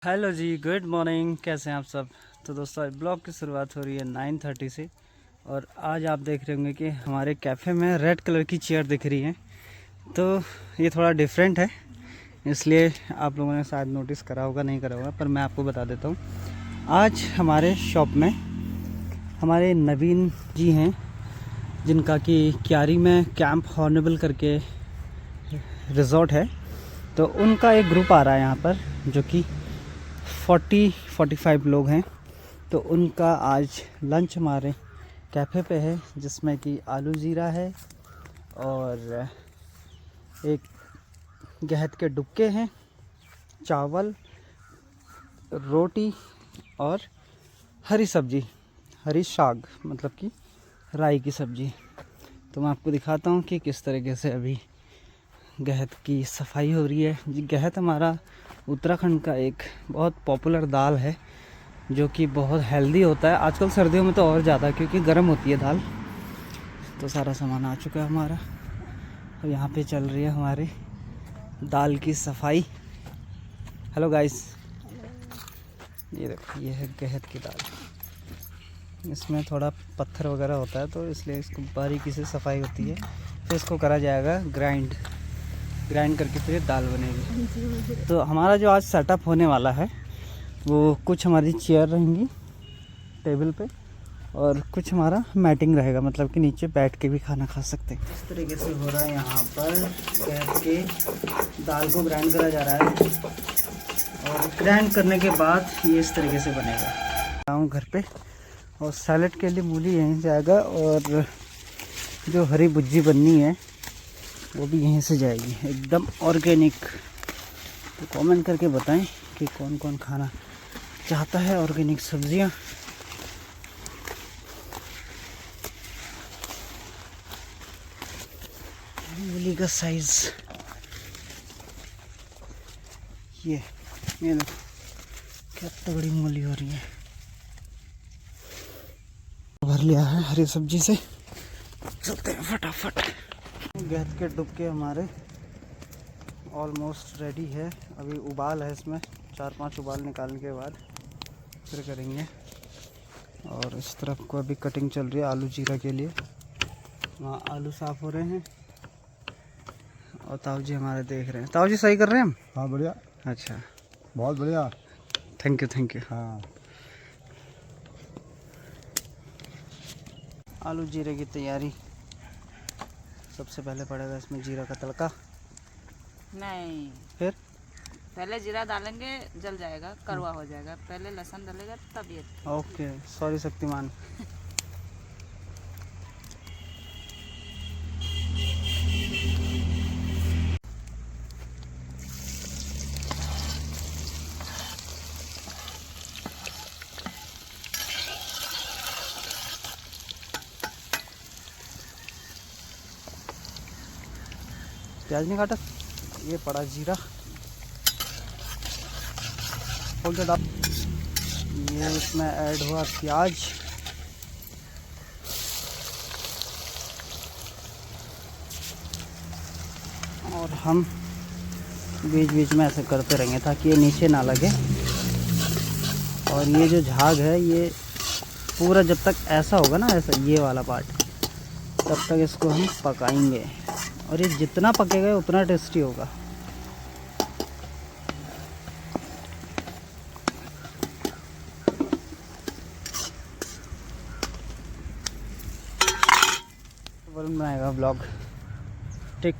Hello जी, good morning. कैसे हैं आप सब। तो दोस्तों आज ब्लॉग की शुरुआत हो रही है 9:30 से। और आज आप देख रहे होंगे कि हमारे कैफ़े में रेड कलर की चेयर दिख रही है। तो ये थोड़ा डिफरेंट है, इसलिए आप लोगों ने शायद नोटिस करा होगा, नहीं करा होगा, पर मैं आपको बता देता हूँ। आज हमारे शॉप में हमारे नवीन जी हैं, जिनका कि क्यारी में कैंप हॉर्नेबल करके रिज़ॉर्ट है। तो उनका एक ग्रुप आ रहा है यहाँ पर, जो कि 40-45 लोग हैं। तो उनका आज लंच हमारे कैफ़े पे है, जिसमें कि आलू ज़ीरा है और एक गहत के डुबके हैं, चावल, रोटी और हरी सब्जी, हरी साग मतलब कि राई की सब्ज़ी। तो मैं आपको दिखाता हूँ कि किस तरीके से अभी गहत की सफाई हो रही है जी। गहत हमारा उत्तराखंड का एक बहुत पॉपुलर दाल है, जो कि बहुत हेल्दी होता है। आजकल सर्दियों में तो और ज़्यादा, क्योंकि गर्म होती है दाल। तो सारा सामान आ चुका है हमारा, और यहाँ पे चल रही है हमारे दाल की सफाई। हेलो गाइस, ये देखो, ये है गहत की दाल। इसमें थोड़ा पत्थर वगैरह होता है, तो इसलिए इसको बारीकी से सफाई होती है। फिर इसको करा जाएगा ग्राइंड करके, फिर दाल बनेगी। तो हमारा जो आज सेटअप होने वाला है, वो कुछ हमारी चेयर रहेंगी टेबल पे, और कुछ हमारा मैटिंग रहेगा, मतलब कि नीचे बैठ के भी खाना खा सकते हैं। इस तरीके से हो रहा है यहाँ पर। गैस के दाल को ग्राइंड करा जा रहा है, और ग्राइंड करने के बाद ये इस तरीके से बनेगा। आऊँ घर पे, और सैलेड के लिए मूली यहीं से आएगा, और जो हरी भुज्जी बननी है वो भी यहीं से जाएगी, एकदम ऑर्गेनिक। तो कमेंट करके बताएं कि कौन कौन खाना चाहता है ऑर्गेनिक सब्जियां। मूली का साइज ये देखो, क्या तगड़ी मूली हो रही है। भर लिया है हरी सब्जी से, चलते हैं फटाफट। गैस के डुबके हमारे ऑलमोस्ट रेडी है। अभी उबाल है, इसमें 4-5 उबाल निकालने के बाद फिर करेंगे। और इस तरफ को अभी कटिंग चल रही है आलू जीरा के लिए। वहाँ आलू साफ़ हो रहे हैं, और ताऊ जी हमारे देख रहे हैं। ताऊ जी सही कर रहे हैं हम? हाँ बढ़िया। अच्छा, बहुत बढ़िया। Thank you. हाँ, आलू जीरे की तैयारी। सबसे पहले पड़ेगा इसमें जीरा का तड़का। नहीं, फिर पहले जीरा डालेंगे, जल जाएगा, कड़वा हो जाएगा। पहले लहसुन डालेगा तब ये। Okay, sorry Shaktimaan. प्याज नहीं काटा, ये पड़ा जीरा। खोल के डाल। ये इसमें ऐड हुआ प्याज, और हम बीच बीच में ऐसे करते रहेंगे ताकि ये नीचे ना लगे। और ये जो झाग है, ये पूरा जब तक ऐसा होगा ना, ऐसा ये वाला पार्ट, तब तक इसको हम पकाएंगे। और ये जितना पकेगा उतना टेस्टी होगा। वरुण बनाएगा ब्लॉग। ठीक,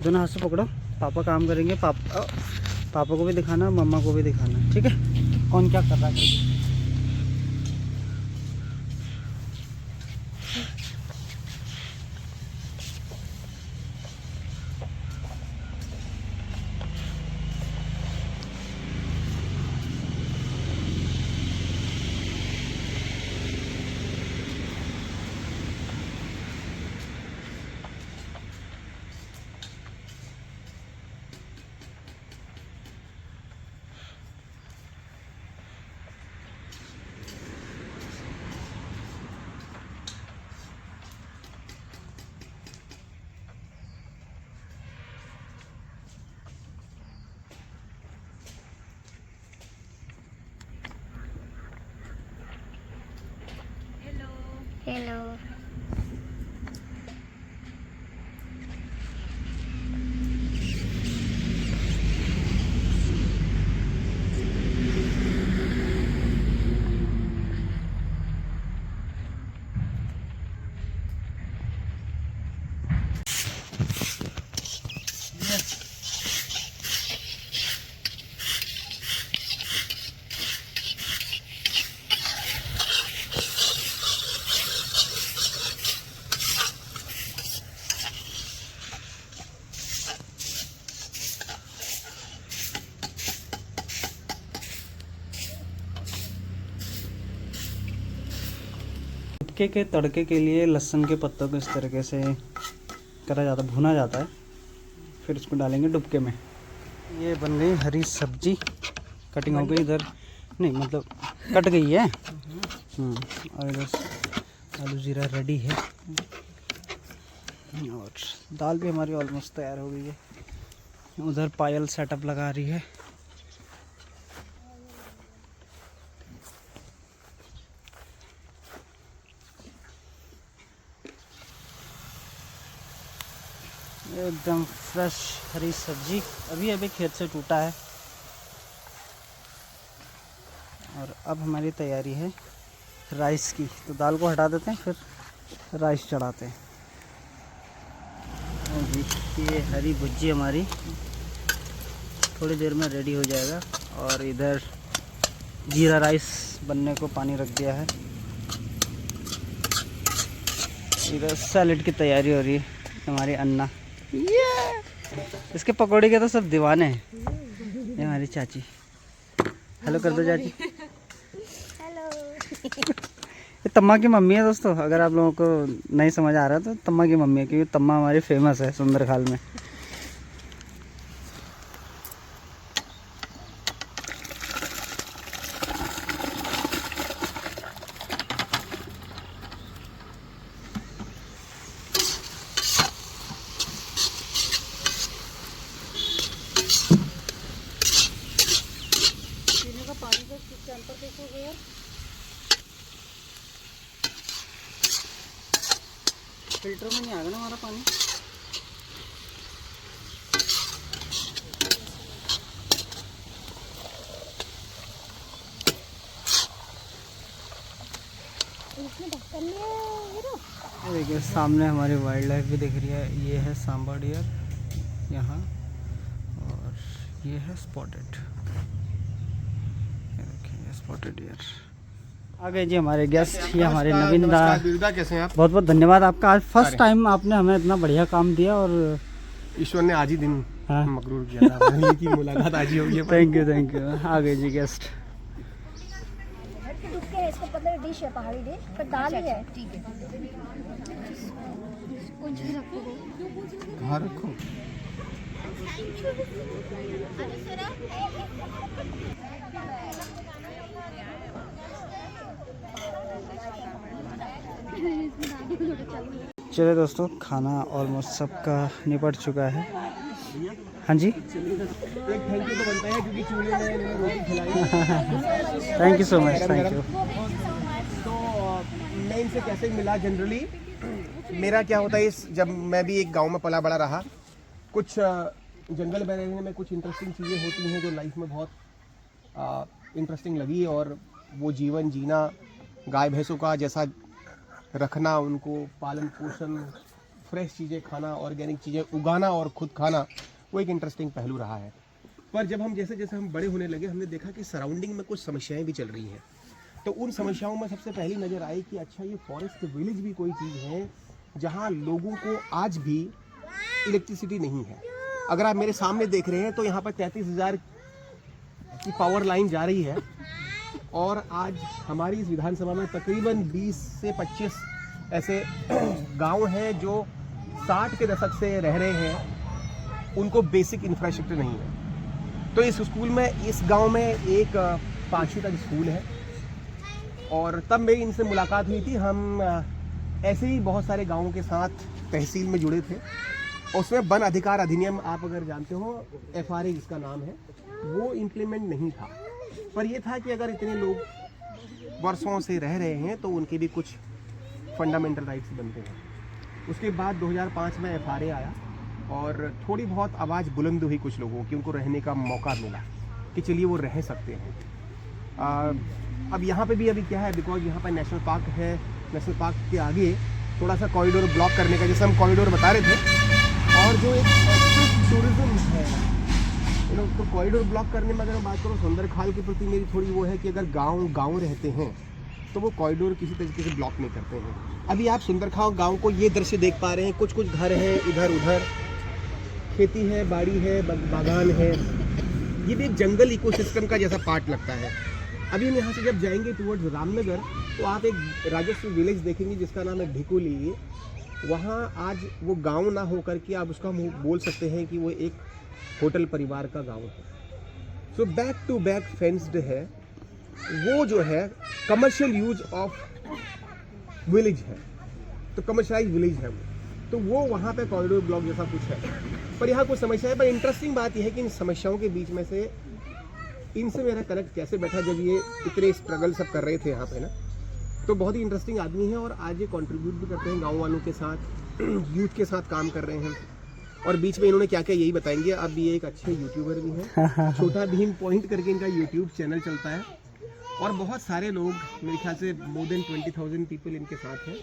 दोनों हाथ से पकड़ो। पापा काम करेंगे, पापा को भी दिखाना, मम्मा को भी दिखाना, ठीक है। कौन क्या कर रहा है। हेलो। मक्के के तड़के के लिए लहसुन के पत्तों को इस तरीके से करा जाता है, भुना जाता है, फिर इसको डालेंगे डुबके में। ये बन गई हरी सब्जी, कटिंग हो गई इधर, नहीं मतलब कट गई है। और इधर आलू जीरा रेडी है और दाल भी हमारी ऑलमोस्ट तैयार हो गई है। उधर पायल सेटअप लगा रही है। एकदम फ्रेश हरी सब्जी अभी अभी खेत से टूटा है। और अब हमारी तैयारी है राइस की, तो दाल को हटा देते हैं फिर राइस चढ़ाते हैं। और ये हरी भुज्जी हमारी थोड़ी देर में रेडी हो जाएगा। और इधर जीरा राइस बनने को पानी रख दिया है। इधर सैलेड की तैयारी हो रही है हमारी अन्ना। इसके पकौड़े के तो सब दीवाने हैं। ये हमारी चाची, हेलो कर दो चाची। हेलो। ये तम्मा की मम्मी है दोस्तों, अगर आप लोगों को नहीं समझ आ रहा तो तम्मा की मम्मी है, क्योंकि तम्मा हमारी फेमस है सुंदरखाल में। फिल्टर में नहीं आएगा ना हमारा पानी। ये देखिए सामने हमारी वाइल्ड लाइफ भी दिख रही है। ये है सांबा डियर यहाँ, और ये है स्पॉटेड। ये देखिए स्पॉटेड डियर आ गए जी हमारे गेस्ट। ये हमारे नवीन दा, कैसे हैं आप? बहुत बहुत धन्यवाद आपका। आज फर्स्ट टाइम आपने हमें इतना बढ़िया काम दिया और ईश्वर ने आज ही दिन हाँ। मकरूर किया था वही की मुलाकात आज ही हो गई। Thank you thank you. आ गए जी गेस्ट। इसको पता है डिश है, पहाड़ी डिश पर दाल ही है। ठीक है, कुछ भी रखो, घर रखो। चलिए दोस्तों, खाना ऑलमोस्ट सबका निपट चुका है। हाँ जी, एक थैंक यू तो बनता है क्योंकि चूल्हे में इन्होंने रोटी खिलाई। Thank you so much, thank you. तो मैं इनसे कैसे मिला, जनरली मेरा क्या होता है, इस जब मैं भी एक गांव में पला बड़ा रहा, कुछ जंगल में रहने में कुछ इंटरेस्टिंग चीज़ें होती हैं जो लाइफ में बहुत इंटरेस्टिंग लगी। और वो जीवन जीना, गाय भैंसों का जैसा रखना, उनको पालन पोषण, फ्रेश चीज़ें खाना, ऑर्गेनिक चीज़ें उगाना और खुद खाना, वो एक इंटरेस्टिंग पहलू रहा है। पर जब हम जैसे जैसे हम बड़े होने लगे, हमने देखा कि सराउंडिंग में कुछ समस्याएं भी चल रही हैं। तो उन समस्याओं में सबसे पहली नज़र आई कि अच्छा, ये फॉरेस्ट विलेज भी कोई चीज़ है जहाँ लोगों को आज भी इलेक्ट्रिसिटी नहीं है। अगर आप मेरे सामने देख रहे हैं तो यहाँ पर 33,000 की पावर लाइन जा रही है। और आज हमारी इस विधानसभा में तकरीबन 20 से 25 ऐसे गांव हैं जो 60 के दशक से रह रहे हैं, उनको बेसिक इंफ्रास्ट्रक्चर नहीं है। तो इस स्कूल में, इस गांव में एक 5वीं तक स्कूल है। और तब मेरी इनसे मुलाकात हुई थी। हम ऐसे ही बहुत सारे गांवों के साथ तहसील में जुड़े थे। उसमें वन अधिकार अधिनियम, आप अगर जानते हो, FRA जिसका नाम है, वो इम्प्लीमेंट नहीं था। पर यह था कि अगर इतने लोग वर्षों से रह रहे हैं तो उनके भी कुछ फंडामेंटल राइट्स बनते हैं। उसके बाद 2005 में FRA आया और थोड़ी बहुत आवाज़ बुलंद हुई कुछ लोगों की, उनको रहने का मौका मिला कि चलिए वो रह सकते हैं। अब यहाँ पे भी अभी क्या है, बिकॉज यहाँ पर नेशनल पार्क है, नेशनल पार्क के आगे थोड़ा सा कॉरिडोर ब्लॉक करने का, जैसे हम कॉरिडोर बता रहे थे, और जो एक टूरिज्म है तो कॉरिडोर ब्लॉक करने में अगर मैं बात करूँ, सुंदरखाल के प्रति मेरी थोड़ी वो है कि अगर गांव रहते हैं तो वो कॉरिडोर किसी तरीके से ब्लॉक नहीं करते हैं। अभी आप सुंदरखाल गांव को ये दृश्य देख पा रहे हैं, कुछ कुछ घर हैं इधर उधर, खेती है, बाड़ी है, बागान है, ये भी एक जंगल इकोसिस्टम का जैसा पार्ट लगता है। अभी हम यहाँ से जब जाएंगे टुवर्ड्स रामनगर तो आप एक राजस्व विलेज देखेंगे जिसका नाम है ढिकोली। वहाँ आज वो गांव ना होकर के आप उसका बोल सकते हैं कि वो एक होटल परिवार का गांव है। So back to back fenced है, वो जो है कमर्शियल यूज ऑफ विलेज है, तो कमर्शियलाइज विलेज है वो, तो वो वहाँ पे कॉरिडोर ब्लॉक जैसा कुछ है। पर यहाँ कुछ समस्या है, पर इंटरेस्टिंग बात यह है कि इन समस्याओं के बीच में से इनसे मेरा कनेक्ट कैसे बैठा, जब ये इतने स्ट्रगल सब कर रहे थे यहाँ पे ना, तो बहुत ही इंटरेस्टिंग आदमी है और आज ये कंट्रीब्यूट भी करते हैं गांव वालों के साथ, यूथ के साथ काम कर रहे हैं। और बीच में इन्होंने क्या क्या यही बताएंगे। अब ये एक अच्छे यूट्यूबर भी हैं, छोटा भीम पॉइंट करके इनका यूट्यूब चैनल चलता है, और बहुत सारे लोग, मेरे ख्याल से मोर देन 20,000 पीपल इनके साथ हैं।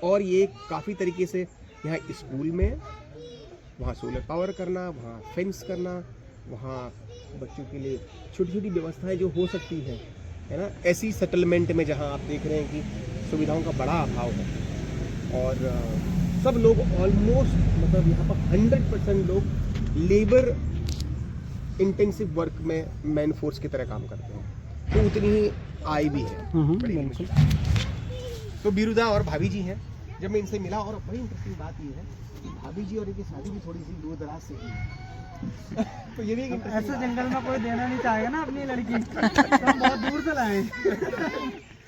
और ये काफ़ी तरीके से यहाँ स्कूल में, वहाँ सोलर पावर करना, वहाँ फेंस करना, वहाँ बच्चों के लिए छोटी छोटी व्यवस्थाएं जो हो सकती है ना, ऐसी सेटलमेंट में जहाँ आप देख रहे हैं कि सुविधाओं का बड़ा अभाव है। और सब लोग ऑलमोस्ट, मतलब यहाँ पर 100% लोग लेबर इंटेंसिव वर्क में मैन फोर्स की तरह काम करते हैं, तो उतनी ही आय भी है बड़ी मुश्किल। तो बिरुदा और भाभी जी हैं, जब मैं इनसे मिला, और बड़ी इंटरेस्टिंग बात ये है कि भाभी जी और इनकी शादी भी थोड़ी सी दूर दराज से हुई है। तो ये भी एक ऐसे जंगल में कोई देना नहीं चाहेगा ना अपनी लड़की, तो हम बहुत दूर से लाए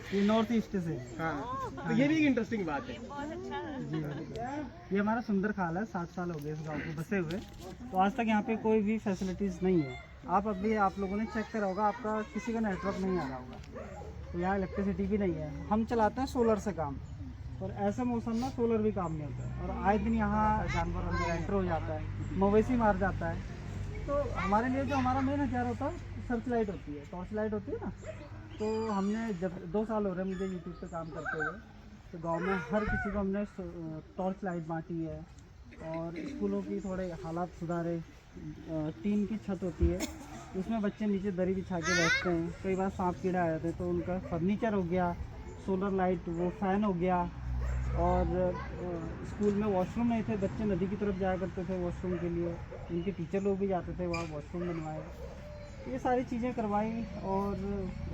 ये नॉर्थ ईस्ट से। हाँ, तो ये भी एक इंटरेस्टिंग बात है जी। ये हमारा सुंदरखाल है, 60 साल हो गए इस गांव को बसे हुए, तो आज तक यहाँ पे कोई भी फैसिलिटीज़ नहीं है। आप लोगों ने चेक करा होगा, आपका किसी का नेटवर्क नहीं आ रहा होगा, तो यहाँ इलेक्ट्रिसिटी भी नहीं है। हम चलाते हैं सोलर से काम, और ऐसे मौसम में सोलर भी काम नहीं होता है, और आए दिन यहाँ जानवर अंदर एंटर हो जाता है, मवेशी मार जाता है। तो हमारे लिए जो हमारा मेन हथियार होता है सर्च लाइट होती है, टॉर्च लाइट होती है ना। तो हमने जब 2 साल हो रहे हैं मुझे यूट्यूब पे काम करते हुए, तो गांव में हर किसी को हमने टॉर्च लाइट बांटी है, और स्कूलों की थोड़े हालात सुधारे। टीन की छत होती है, उसमें बच्चे नीचे दरी बिछा के बैठते हैं, कई बार सांप कीड़ा आ जाते हैं, तो उनका फर्नीचर हो गया, सोलर लाइट, वो फ़ैन हो गया। और स्कूल में वॉशरूम नहीं थे, बच्चे नदी की तरफ जाया करते थे वॉशरूम के लिए, उनके टीचर लोग भी जाते थे वहाँ वॉशरूम बनवाए, ये सारी चीज़ें करवाई। और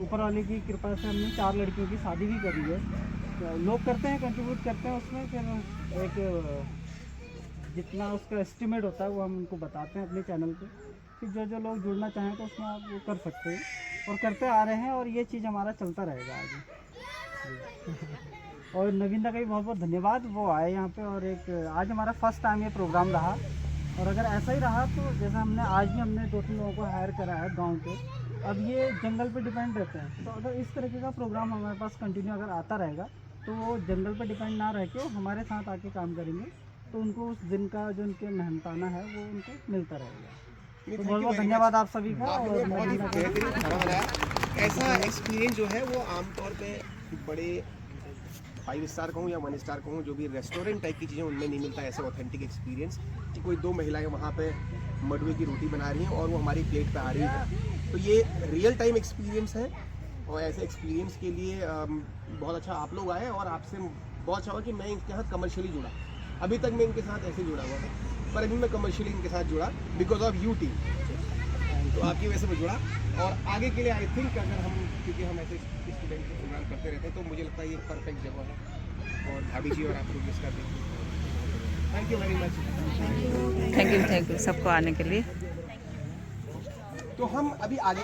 ऊपर वाले की कृपा से हमने 4 लड़कियों की शादी भी करी है। तो लोग करते हैं, कंट्रीब्यूट करते हैं उसमें, फिर एक जितना उसका एस्टिमेट होता है वो हम उनको बताते हैं अपने चैनल पे, फिर जो लोग जुड़ना चाहें तो उसमें आप वो कर सकते हैं, और करते आ रहे हैं, और ये चीज़ हमारा चलता रहेगा आगे। और नवीन का भी बहुत बहुत धन्यवाद, वो आए यहाँ पे, और एक आज हमारा फर्स्ट टाइम ये प्रोग्राम रहा, और अगर ऐसा ही रहा तो जैसा आज भी हमने 2-3 लोगों को हायर करा है गाँव के, अब ये जंगल पे डिपेंड रहते हैं, तो अगर इस तरीके का प्रोग्राम हमारे पास कंटिन्यू अगर आता रहेगा तो वो जंगल पे डिपेंड ना रह के हमारे साथ आके काम करेंगे, तो उनको उस दिन का जो उनके मेहनताना है वो उनको मिलता रहेगा। तो बहुत बहुत धन्यवाद आप सभी का। और ऐसा एक्सपीरियंस जो है वो आमतौर पे बड़े 5 स्टार कहूँ या 1 स्टार कहूँ, जो भी रेस्टोरेंट टाइप की चीज़ें उनमें नहीं मिलता ऐसे ऑथेंटिक एक्सपीरियंस, कि कोई 2 महिलाएं वहाँ पे मडवे की रोटी बना रही हैं और वो हमारी प्लेट पे आ रही है। तो ये रियल टाइम एक्सपीरियंस है, और ऐसे एक्सपीरियंस के लिए बहुत अच्छा आप लोग आए, और आपसे बहुत अच्छा हुआ कि मैं इनके साथ कमर्शियली जुड़ा। अभी तक मैं इनके साथ ऐसे जुड़ा हुआ था, पर अभी मैं कमर्शियली इनके साथ जुड़ा बिकॉज ऑफ यू टीम, तो आपकी वजह से मैं जुड़ा। और आगे के लिए आई थिंक अगर हम, क्योंकि हम ऐसे स्टूडेंट के प्रोग्राम करते रहते हैं, तो मुझे लगता है ये परफेक्ट जगह है। और भाभी जी और आप लोग इसका thank you very much. Thank you सबको आने के लिए। तो हम अभी आगे